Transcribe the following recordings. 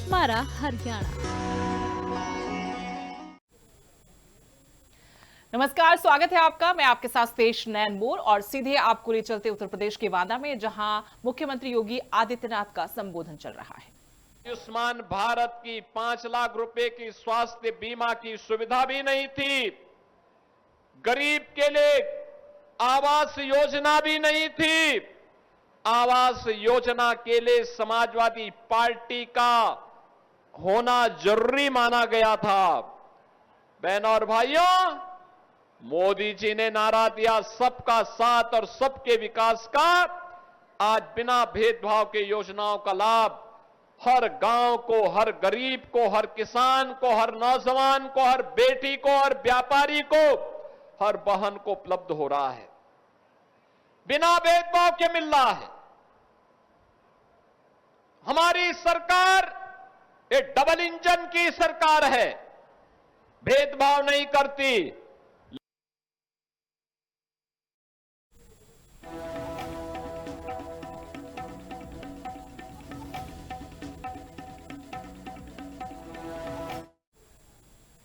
हमारा हरियाणा। नमस्कार, स्वागत है आपका। मैं आपके साथ पेश नैन मोर और सीधे आपको ले चलते उत्तर प्रदेश के वादा में, जहां मुख्यमंत्री योगी आदित्यनाथ का संबोधन चल रहा है। आयुष्मान भारत की 5 लाख रुपए की स्वास्थ्य बीमा की सुविधा भी नहीं थी। गरीब के लिए आवास योजना भी नहीं थी। आवास योजना के लिए समाजवादी पार्टी का होना जरूरी माना गया था। बहनों और भाइयों, मोदी जी ने नारा दिया सबका साथ और सबके विकास का। आज बिना भेदभाव के योजनाओं का लाभ हर गांव को, हर गरीब को, हर किसान को, हर नौजवान को, हर बेटी को, हर व्यापारी को, हर बहन को उपलब्ध हो रहा है। बिना भेदभाव के मिल रहा है। हमारी सरकार एक डबल इंजन की सरकार है, भेदभाव नहीं करती।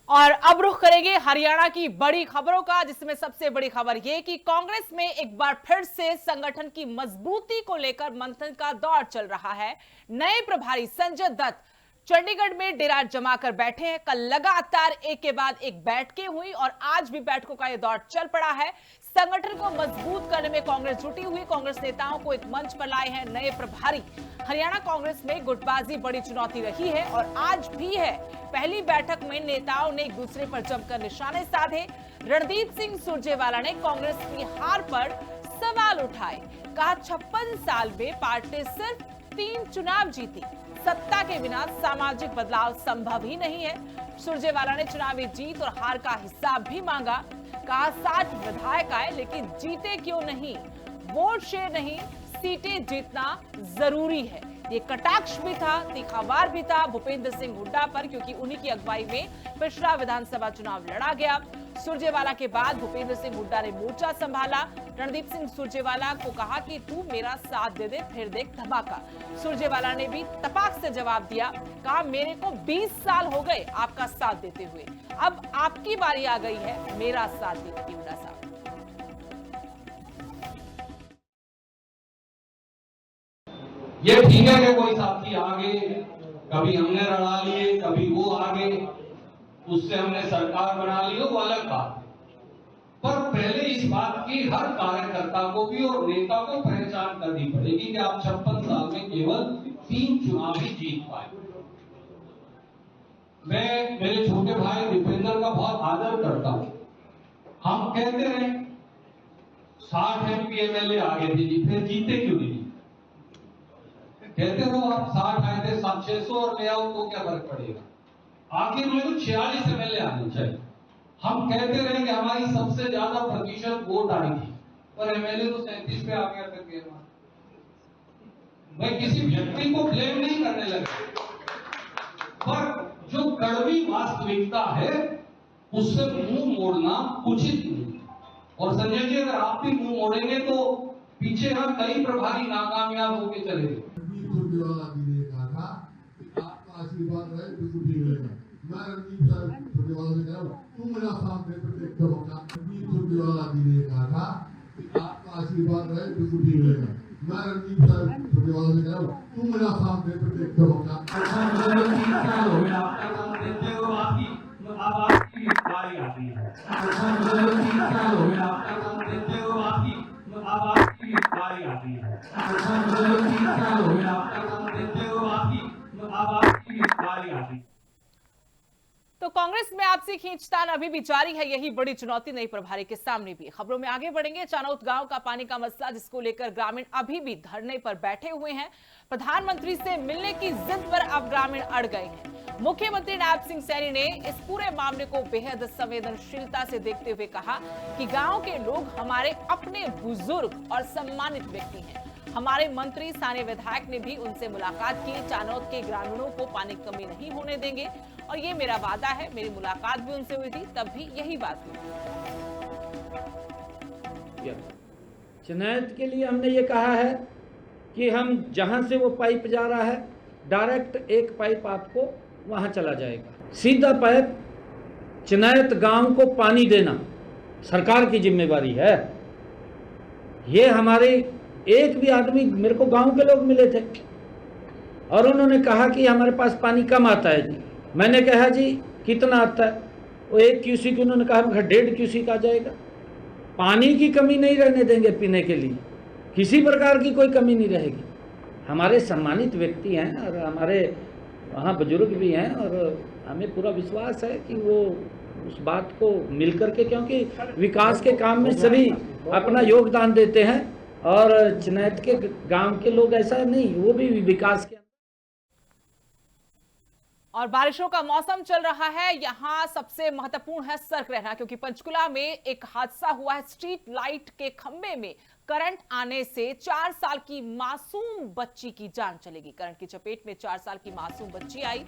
और अब रुख करेंगे हरियाणा की बड़ी खबरों का, जिसमें सबसे बड़ी खबर यह कि कांग्रेस में एक बार फिर से संगठन की मजबूती को लेकर मंथन का दौर चल रहा है। नए प्रभारी संजय दत्त चंडीगढ़ में डेरा जमाकर बैठे हैं। कल लगातार एक के बाद एक बैठकें हुई और आज भी बैठकों का यह दौर चल पड़ा है। संगठन को मजबूत करने में कांग्रेस जुटी हुई। कांग्रेस नेताओं को एक मंच पर लाए हैं नए प्रभारी। हरियाणा कांग्रेस में गुटबाजी बड़ी चुनौती रही है और आज भी है। पहली बैठक में नेताओं ने एक दूसरे पर जमकर निशाने साधे। रणदीप सिंह सुरजेवाला ने कांग्रेस की हार पर सवाल उठाए। कहा 56 साल में पार्टी सिर्फ 3 चुनाव जीती। सत्ता के बिना सामाजिक बदलाव संभव ही नहीं है। सुरजेवाला ने चुनावी जीत और हार का हिसाब भी मांगा। कहा 60 विधायक आए लेकिन जीते क्यों नहीं? वोट शेयर नहीं, सीटें जीतना जरूरी है। ये कटाक्ष भी था, तीखावार भी था भूपेंद्र सिंह हुड्डा पर, क्योंकि उन्हीं की अगुवाई में पिछला विधानसभा चुनाव लड़ा गया। सुरजेवाला के बाद भूपेंद्र सिंह हुड्डा ने मोर्चा संभाला। रणदीप सिंह सुरजेवाला को कहा कि तू मेरा साथ दे दे, फिर देख धमाका। सुरजेवाला ने भी तपाक से जवाब दिया। कहा मेरे को 20 साल हो गए आपका साथ देते हुए, अब आपकी बारी आ गई है मेरा साथ देने की। हुड्डा साहब, ये ठीक है कि कोई साथी आगे, कभी हमने लड़ा लिए, कभी वो आगे, उससे हमने सरकार बना ली, वो अलग बात है। पर पहले इस बात की हर कार्यकर्ता को भी और नेता को पहचान करनी पड़ेगी कि आप 56 साल में केवल 3 चुनाव ही जीत पाए। मैं मेरे छोटे भाई दीपेंद्र का बहुत आदर करता हूं। हम कहते रहे 60 एमपी एमएलए आगे थे जी, फिर जीते क्यों नहीं? कहते रहो आप 60 आए थे, 600 और ले आओ तो क्या फर्क पड़ेगा? आखिर में तो 46 एमएलए आने चाहिए। हम कहते रहे कि हमारी सबसे ज्यादा प्रतिशत वोट आई थी, पर एमएलए तो 37 पे आ गया करके। मैं किसी व्यक्ति को ब्लेम नहीं करने लगा, पर जो कड़वी वास्तविकता है उससे मुंह मोड़ना उचित नहीं। और संजय जी, अगर आप भी मुंह मोड़ेंगे तो पीछे हम कई प्रभारी नाकामयाब होकर चले गए। आपका आशीर्वाद रहे बिल्कुल ठीक रहेगा। मैं रणदीप सुरजेवाला से कह रहा हूँ, तू मेरा साथ दे प्रत्येक धमाका। रणदीप सुरजेवाला जी ने कहा था कि आपका आशीर्वाद रहे बिल्कुल ठीक रहेगा। मैं रणदीप सुरजेवाला से कह रहा हूँ, तू मेरा साथ दे प्रत्येक धमाका। आपकी बारी आती है। आपकी बारी आती है। आपकी बारी आती है। तो कांग्रेस में आपसी खींचतान अभी भी जारी है। यही बड़ी चुनौती नई प्रभारी के सामने भी। खबरों में आगे बढ़ेंगे। चानौत गांव का पानी का मसला, जिसको लेकर ग्रामीण अभी भी धरने पर बैठे हुए हैं। प्रधानमंत्री से मिलने की जिद पर अब ग्रामीण अड़ गए हैं। मुख्यमंत्री नायब सिंह सैनी ने इस पूरे मामले को बेहद संवेदनशीलता से देखते हुए कहा कि गांव के लोग हमारे अपने बुजुर्ग और सम्मानित व्यक्ति हैं। हमारे मंत्री स्थानीय विधायक ने भी उनसे मुलाकात की। चानौत के ग्रामीणों को पानी की कमी नहीं होने देंगे और ये मेरा वादा है। मेरी मुलाकात भी उनसे हुई थी, तब भी यही बात हुई। किया था। चिनायत के लिए हमने ये कहा है कि हम जहाँ से वो पाइप जा रहा है डायरेक्ट एक पाइप आपको वहाँ चला जाएगा, सीधा पाइप। चिनायत गांव को पानी देना सरकार की जिम्मेवारी है। ये हमारे एक भी आदमी, मेरे को गांव के लोग मिले थे और उन्होंने कहा कि हमारे पास पानी कम आता है जी। मैंने कहा जी कितना आता है? वो 1 क्यूसेक, उन्होंने कहा 1.5 क्यूसेक आ जाएगा। पानी की कमी नहीं रहने देंगे, पीने के लिए किसी प्रकार की कोई कमी नहीं रहेगी। हमारे सम्मानित व्यक्ति हैं और हमारे वहाँ बुजुर्ग भी हैं और हमें पूरा विश्वास है कि वो उस बात को मिल करके, क्योंकि विकास के काम में सभी अपना योगदान देते हैं और चिनायत के गांव के लोग ऐसा नहीं, वो भी विकास के। और बारिशों का मौसम चल रहा है, यहां सबसे महत्वपूर्ण है सतर्क रहना, क्योंकि पंचकुला में एक हादसा हुआ है। स्ट्रीट लाइट के खंभे में करंट आने से 4 साल की मासूम बच्ची की जान चलेगी। करंट की चपेट में 4 साल की मासूम बच्ची आई।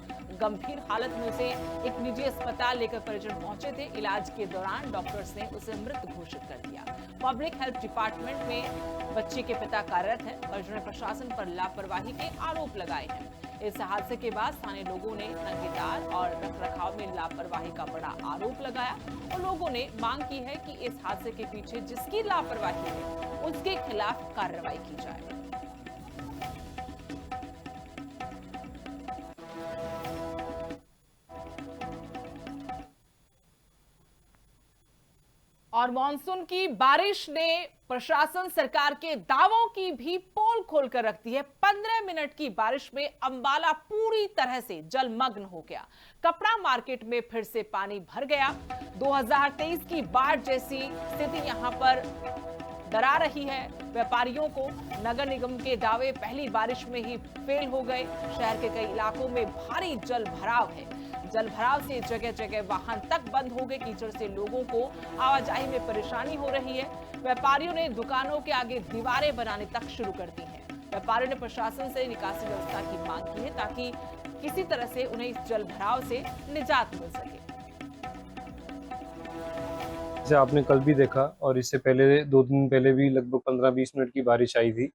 गंभीर हालत में उसे एक निजी अस्पताल लेकर परिजन पहुंचे थे। इलाज के दौरान डॉक्टर्स ने उसे मृत घोषित कर दिया। पब्लिक हेल्थ डिपार्टमेंट में बच्चे के पिता कार्यरत हैं। परिजनों ने प्रशासन पर लापरवाही के आरोप लगाए हैं। इस हादसे के बाद स्थानीय लोगों ने ठेकेदार और रखरखाव में लापरवाही का बड़ा आरोप लगाया और लोगों ने मांग की है कि इस हादसे के पीछे जिसकी लापरवाही है उसके खिलाफ कार्रवाई की जाए। और मानसून की बारिश ने प्रशासन सरकार के दावों की भी पोल खोलकर रख दी है। 15 मिनट की बारिश में अंबाला पूरी तरह से जलमग्न हो गया। कपड़ा मार्केट में फिर से पानी भर गया। 2023 की बाढ़ जैसी स्थिति यहां पर डरा रही है व्यापारियों को। नगर निगम के दावे पहली बारिश में ही फेल हो गए। शहर के कई इलाकों में भारी जल भराव है। जल भराव से जगह जगह वाहन तक बंद हो गए। कीचड़ से लोगों को आवाजाही में परेशानी हो रही है। व्यापारियों ने दुकानों के आगे दीवारें बनाने तक शुरू कर दी हैं। व्यापारियों ने प्रशासन से निकासी व्यवस्था की मांग की है ताकि किसी तरह से उन्हें इस जल भराव से निजात मिल सके। जैसे आपने कल भी देखा और इससे पहले 2 दिन पहले भी लगभग 15-20 मिनट की बारिश आई थी,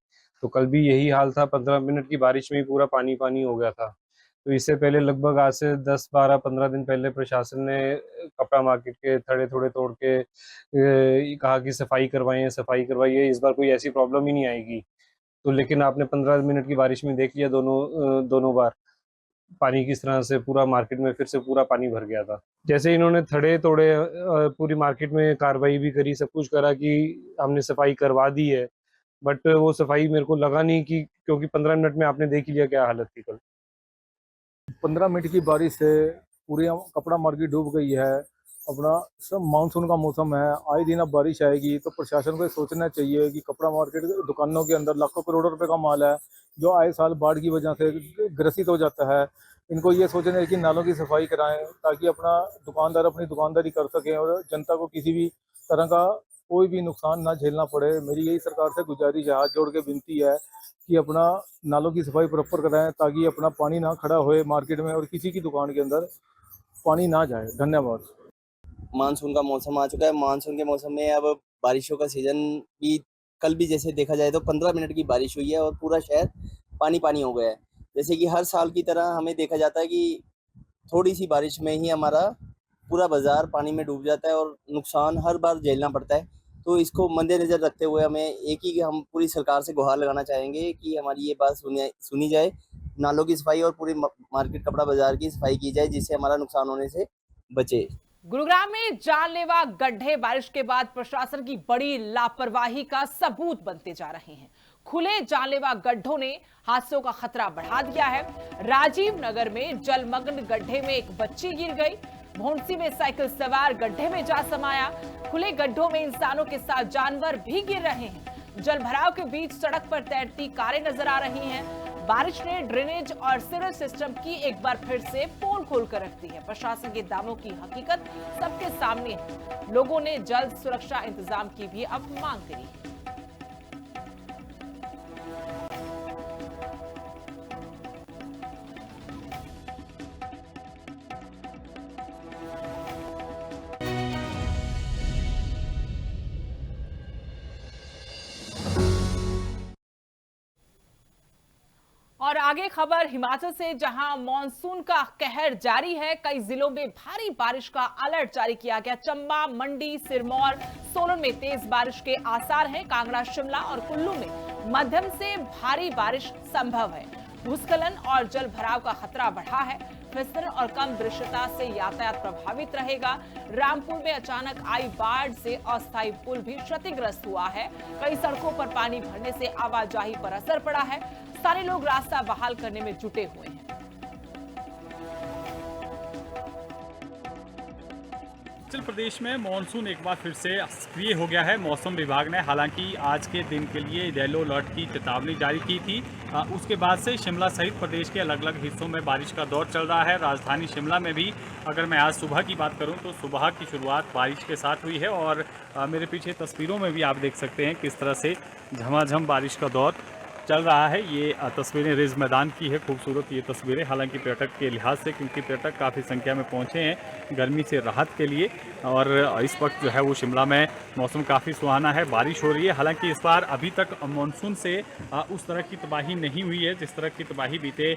तो कल भी यही हाल था। 15 मिनट की बारिश में ही पूरा पानी पानी हो गया था। तो इससे पहले लगभग आज से 10-12-15 दिन पहले प्रशासन ने कपड़ा मार्केट के थड़े थोड़े तोड़ के कहा कि सफाई करवाइए, इस बार कोई ऐसी प्रॉब्लम ही नहीं आएगी। तो लेकिन आपने 15 मिनट की बारिश में देख लिया दोनों बार पानी किस तरह से पूरा मार्केट में फिर से पूरा पानी भर गया था। जैसे इन्होंने थड़े तोड़े, पूरी मार्केट में कार्रवाई भी करी, सब कुछ करा कि हमने सफाई करवा दी है, बट वो सफाई मेरे को लगा नहीं कि, क्योंकि 15 मिनट में आपने देख लिया क्या हालत थी कल। 15 मिनट की बारिश से पूरी कपड़ा मार्केट डूब गई है। अपना सब मानसून का मौसम है, आए दिन अब बारिश आएगी तो प्रशासन को सोचना चाहिए कि कपड़ा मार्केट दुकानों के अंदर लाखों करोड़ों रुपए का माल है जो आए साल बाढ़ की वजह से ग्रसित हो जाता है। इनको ये सोचना है कि नालों की सफाई कराएं ताकि अपना दुकानदार अपनी दुकानदारी कर सकें और जनता को किसी भी तरह का कोई भी नुकसान ना झेलना पड़े। मेरी यही सरकार से गुजारिश है, हाथ जोड़ के विनती है कि अपना नालों की सफाई प्रॉपर कराएं ताकि अपना पानी ना खड़ा होए मार्केट में और किसी की दुकान के अंदर पानी ना जाए। धन्यवाद। मानसून का मौसम आ चुका है। मानसून के मौसम में अब बारिशों का सीजन भी, कल भी जैसे देखा जाए तो 15 मिनट की बारिश हुई है और पूरा शहर पानी पानी हो गया है। जैसे कि हर साल की तरह हमें देखा जाता है कि थोड़ी सी बारिश में ही हमारा पूरा बाजार पानी में डूब जाता है और नुकसान हर बार झेलना पड़ता है। तो इसको मद्देनजर रखते हुए हमें एक ही हम पूरी सरकार से गुहार लगाना चाहेंगे कि हमारी ये बात सुनी जाए, नालों की सफाई और पूरी मार्केट कपड़ा बाजार की सफाई की जाए जिससे हमारा नुकसान होने से बचे। गुरुग्राम में जानलेवा गड्ढे बारिश के बाद प्रशासन की बड़ी लापरवाही का सबूत बनते जा रहे हैं। खुले जानलेवा गड्ढों ने हादसों का खतरा बढ़ा दिया है। राजीव नगर में जलमग्न गड्ढे में एक बच्ची गिर गई। भोंसी में साइकिल सवार गड्ढे में जा समाया। खुले गड्ढों में इंसानों के साथ जानवर भी गिर रहे हैं। जल भराव के बीच सड़क पर तैरती कारें नजर आ रही हैं। बारिश ने ड्रेनेज और सीवर सिस्टम की एक बार फिर से पोल खोलकर रख दी है। प्रशासन के दावों की हकीकत सबके सामने है। लोगों ने जल्द सुरक्षा इंतजाम की भी अब मांग करी है। और आगे खबर हिमाचल से, जहां मॉनसून का कहर जारी है। कई जिलों में भारी बारिश का अलर्ट जारी किया गया। चंबा, मंडी, सिरमौर, सोलन में तेज बारिश के आसार हैं। कांगड़ा, शिमला और कुल्लू में मध्यम से भारी बारिश संभव है। भूस्खलन और जल भराव का खतरा बढ़ा है। फिसलन और कम दृश्यता से यातायात प्रभावित रहेगा। रामपुर में अचानक आई बाढ़ से अस्थायी पुल भी क्षतिग्रस्त हुआ है। कई सड़कों पर पानी भरने से आवाजाही पर असर पड़ा है। स्थानीय लोग रास्ता बहाल करने में जुटे हुए हैं। हिमाचल प्रदेश में मॉनसून एक बार फिर से सक्रिय हो गया है। मौसम विभाग ने हालांकि आज के दिन के लिए येलो अलर्ट की चेतावनी जारी की थी। उसके बाद से शिमला सहित प्रदेश के अलग अलग हिस्सों में बारिश का दौर चल रहा है। राजधानी शिमला में भी अगर मैं आज सुबह की बात करूं तो सुबह की शुरुआत बारिश के साथ हुई है और मेरे पीछे तस्वीरों में भी आप देख सकते हैं किस तरह से झमाझम बारिश का दौर चल रहा है। ये तस्वीरें रिज मैदान की है, खूबसूरत ये तस्वीरें, हालांकि पर्यटक के लिहाज से, क्योंकि पर्यटक काफ़ी संख्या में पहुंचे हैं गर्मी से राहत के लिए। और इस वक्त जो है वो शिमला में मौसम काफ़ी सुहाना है, बारिश हो रही है। हालांकि इस बार अभी तक मानसून से उस तरह की तबाही नहीं हुई है जिस तरह की तबाही बीते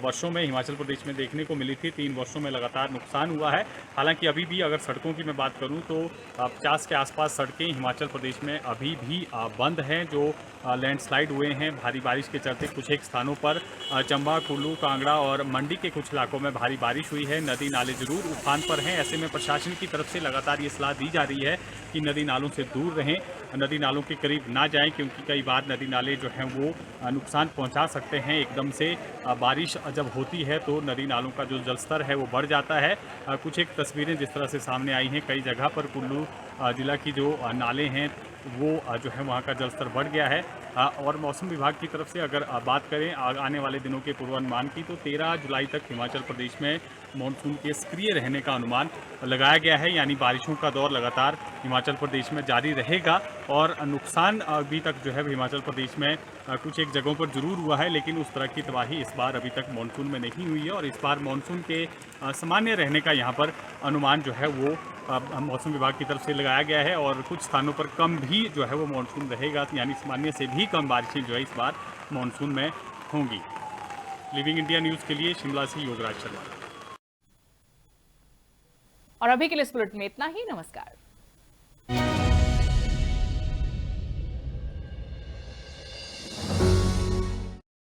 वर्षों में हिमाचल प्रदेश में देखने को मिली थी। 3 वर्षों में लगातार नुकसान हुआ है। हालांकि अभी भी अगर सड़कों की मैं बात करूँ तो 50 के आसपास सड़कें हिमाचल प्रदेश में अभी भी बंद हैं, जो लैंडस्लाइड हुए हैं भारी बारिश के चलते। कुछ एक स्थानों पर चंबा, कुल्लू, कांगड़ा और मंडी के कुछ इलाकों में भारी बारिश हुई है। नदी नाले जरूर उफान पर हैं। ऐसे में प्रशासन की तरफ से लगातार ये सलाह दी जा रही है कि नदी नालों से दूर रहें, नदी नालों के करीब ना जाएं, क्योंकि कई बार नदी नाले जो हैं वो नुकसान पहुंचा सकते हैं। एकदम से बारिश जब होती है तो नदी नालों का जो जलस्तर है वो बढ़ जाता है। कुछ एक तस्वीरें जिस तरह से सामने आई हैं, कई जगह पर कुल्लू जिला की जो नाले हैं वो जो है वहाँ का जलस्तर बढ़ गया है। और मौसम विभाग की तरफ से अगर बात करें आने वाले दिनों के पूर्वानुमान की, तो 13 जुलाई तक हिमाचल प्रदेश में मॉनसून के सक्रिय रहने का अनुमान लगाया गया है। यानी बारिशों का दौर लगातार हिमाचल प्रदेश में जारी रहेगा। और नुकसान अभी तक जो है हिमाचल प्रदेश में कुछ एक जगहों पर जरूर हुआ है, लेकिन उस तरह की तबाही इस बार अभी तक मॉनसून में नहीं हुई है। और इस बार मॉनसून के सामान्य रहने का यहाँ पर अनुमान जो है वो मौसम विभाग की तरफ से लगाया गया है। और कुछ स्थानों पर कम भी जो है वो मॉनसून रहेगा, यानी सामान्य से भी कम बारिशें जो है इस बार मॉनसून में होंगी। लिविंग इंडिया न्यूज़ के लिए शिमला से योगराज शर्मा। और अभी के लिए इस बुलेटिन में इतना ही। नमस्कार।